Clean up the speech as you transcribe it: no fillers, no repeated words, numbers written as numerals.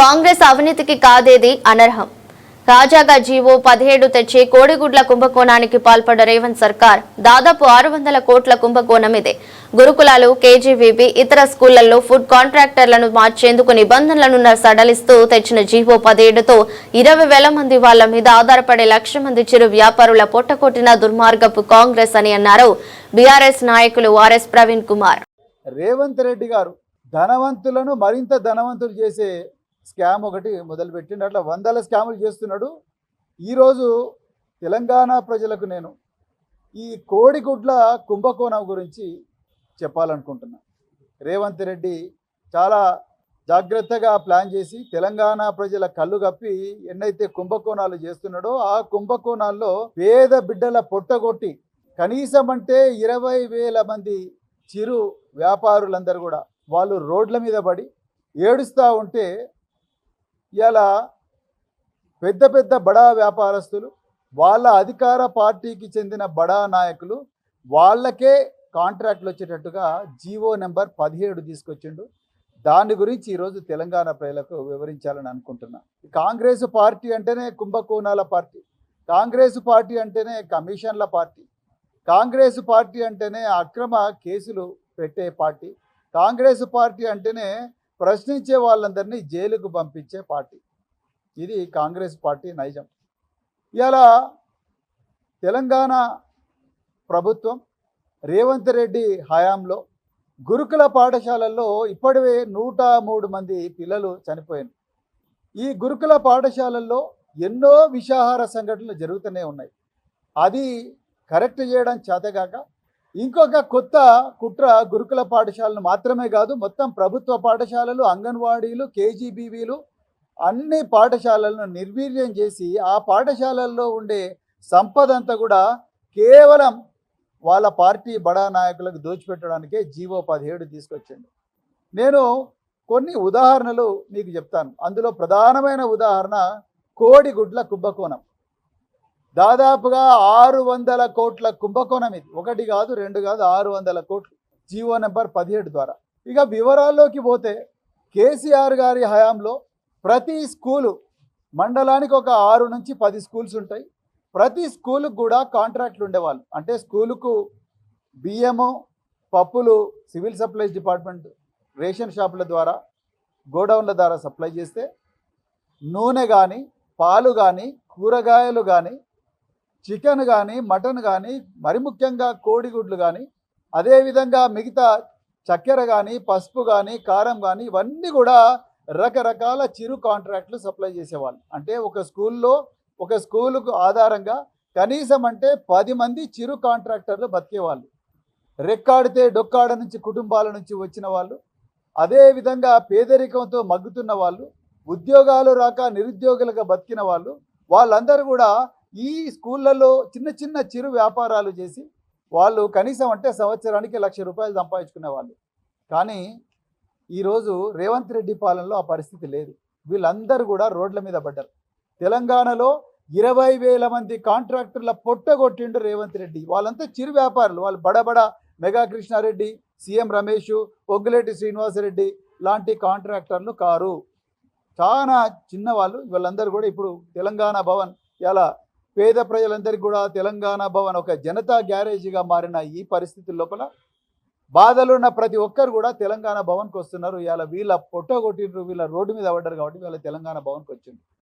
కాంగ్రెస్ అవినీతికి కాదేది అనర్హం. తాజాగా జీవో 17 తెచ్చి కోడిగుడ్ల కుంభకోణానికి పాల్పడ్డ రేవంత్ సర్కార్ దాదాపు 600 కోట్ల కుంభకోణం ఇదే. గురుకులాలు, కేజీవీబీ, ఇతర స్కూళ్లలో ఫుడ్ కాంట్రాక్టర్లను మార్చేందుకు నిబంధనలను సడలిస్తూ తెచ్చిన జీవో 17తో 20,000 మంది వాళ్ల మీద ఆధారపడే 1,00,000 మంది చిరు వ్యాపారుల పొట్టకొట్టిన దుర్మార్గపు కాంగ్రెస్ అని అన్నారు బీఆర్ఎస్ నాయకులు ఆర్ఎస్ ప్రవీణ్ కుమార్. రేవంత్ రెడ్డి గారు ధనవంతులను మరింత ధనవంతులు చేసే స్కామ్ ఒకటి మొదలుపెట్టిండు. అట్లా వందల స్కాములు చేస్తున్నాడు. ఈరోజు తెలంగాణ ప్రజలకు నేను ఈ కోడిగుడ్ల కుంభకోణం గురించి చెప్పాలనుకుంటున్నా. రేవంత్ రెడ్డి చాలా జాగ్రత్తగా ప్లాన్ చేసి తెలంగాణ ప్రజల కళ్ళు కప్పి ఎన్నైతే కుంభకోణాలు చేస్తున్నాడో ఆ కుంభకోణాల్లో పేద బిడ్డల పొట్టగొట్టి కనీసం అంటే 20,000 మంది చిరు వ్యాపారులందరూ కూడా వాళ్ళు రోడ్ల మీద పడి ఏడుస్తూ ఉంటే ఇలా పెద్ద పెద్ద బడా వ్యాపారస్తులు, వాళ్ళ అధికార పార్టీకి చెందిన బడా నాయకులు వాళ్ళకే కాంట్రాక్ట్లు వచ్చేటట్టుగా జీవో నెంబర్ 17 తీసుకొచ్చిండు. దాని గురించి ఈరోజు తెలంగాణ ప్రజలకు వివరించాలని అనుకుంటున్నా. కాంగ్రెస్ పార్టీ అంటేనే కుంభకోణాల పార్టీ, కాంగ్రెస్ పార్టీ అంటేనే కమిషన్ల పార్టీ, కాంగ్రెస్ పార్టీ అంటేనే అక్రమ కేసులు పెట్టే పార్టీ, కాంగ్రెస్ పార్టీ అంటేనే ప్రశ్నించే వాళ్ళందరినీ జైలుకు పంపించే పార్టీ. ఇది కాంగ్రెస్ పార్టీ నైజం. ఇలా తెలంగాణ ప్రభుత్వం రేవంత్ రెడ్డి హయాంలో గురుకుల పాఠశాలల్లో ఇప్పటివే 103 మంది పిల్లలు చనిపోయారు. ఈ గురుకుల పాఠశాలల్లో ఎన్నో విషాహార సంఘటనలు జరుగుతూనే ఉన్నాయి. అది కరెక్ట్ చేయడం చేతగాక ఇంకొక కొత్త కుట్ర గురుకుల పాఠశాలను మాత్రమే కాదు, మొత్తం ప్రభుత్వ పాఠశాలలు, అంగన్వాడీలు, కేజీబీవీలు అన్ని పాఠశాలలను నిర్వీర్యం చేసి ఆ పాఠశాలల్లో ఉండే సంపద అంతా కూడా కేవలం వాళ్ళ పార్టీ బడా నాయకులకు దోచిపెట్టడానికే జీవో 17 తీసుకొచ్చిండు. నేను కొన్ని ఉదాహరణలు మీకు చెప్తాను. అందులో ప్రధానమైన ఉదాహరణ కోడిగుడ్ల కుంభకోణం. దాదాపుగా 600 కోట్ల కుంభకోణం ఇది. ఒకటి కాదు, రెండు కాదు, 600 కోట్లు జీవో నెంబర్ 17 ద్వారా. ఇక వివరాల్లోకి పోతే కేసీఆర్ గారి హయాంలో ప్రతి స్కూలు, మండలానికి ఒక 6 నుంచి 10 స్కూల్స్ ఉంటాయి. ప్రతి స్కూలుకు కూడా కాంట్రాక్ట్లు ఉండేవాళ్ళు. అంటే స్కూలుకు బియ్యము, పప్పులు సివిల్ సప్లైస్ డిపార్ట్మెంట్ రేషన్ షాపుల ద్వారా, గోడౌన్ల ద్వారా సప్లై చేస్తే, నూనె కానీ, పాలు కానీ, కూరగాయలు కానీ, చికెన్ కానీ, మటన్ కానీ, మరి ముఖ్యంగా కోడిగుడ్లు కానీ, అదేవిధంగా మిగతా చక్కెర కానీ, పసుపు కానీ, కారం కానీ, ఇవన్నీ కూడా రకరకాల చిరు కాంట్రాక్ట్లు సప్లై చేసేవాళ్ళు. అంటే ఒక స్కూలుకు ఆధారంగా కనీసం అంటే 10 మంది చిరు కాంట్రాక్టర్లు బతికేవాళ్ళు. రెక్కాడితే డొక్కాడ నుంచి కుటుంబాల నుంచి వచ్చిన వాళ్ళు, అదేవిధంగా పేదరికంతో మగ్గుతున్న వాళ్ళు, ఉద్యోగాలు రాక నిరుద్యోగులుగా బతికిన వాళ్ళు, వాళ్ళందరూ కూడా ఈ స్కూళ్ళలో చిన్న చిన్న చిరు వ్యాపారాలు చేసి వాళ్ళు కనీసం అంటే సంవత్సరానికి 1,00,000 రూపాయలు సంపాదించుకునే వాళ్ళు. కానీ ఈరోజు రేవంత్ రెడ్డి పాలనలో ఆ పరిస్థితి లేదు. వీళ్ళందరూ కూడా రోడ్ల మీద పడ్డారు. తెలంగాణలో 20,000 మంది కాంట్రాక్టర్ల పొట్టగొట్టిండు రేవంత్ రెడ్డి. వాళ్ళంతా చిరు వ్యాపారులు. వాళ్ళు బడబడ మెగా కృష్ణారెడ్డి, సీఎం రమేష్, పొగ్గులేటి శ్రీనివాసరెడ్డి లాంటి కాంట్రాక్టర్లు కారు. చాలా చిన్నవాళ్ళు. వీళ్ళందరూ కూడా ఇప్పుడు తెలంగాణ భవన్, ఇలా పేద ప్రజలందరికీ కూడా తెలంగాణ భవన్ ఒక జనతా గ్యారేజీగా మారిన ఈ పరిస్థితుల లోపల బాధలున్న ప్రతి ఒక్కరు కూడా తెలంగాణ భవన్కి వస్తున్నారు. ఇలా వీళ్ళ పొట్టగొట్టిండ్రు, వీళ్ళ రోడ్డు మీద పడ్డారు కాబట్టి వీళ్ళ తెలంగాణ భవన్కి వచ్చింది.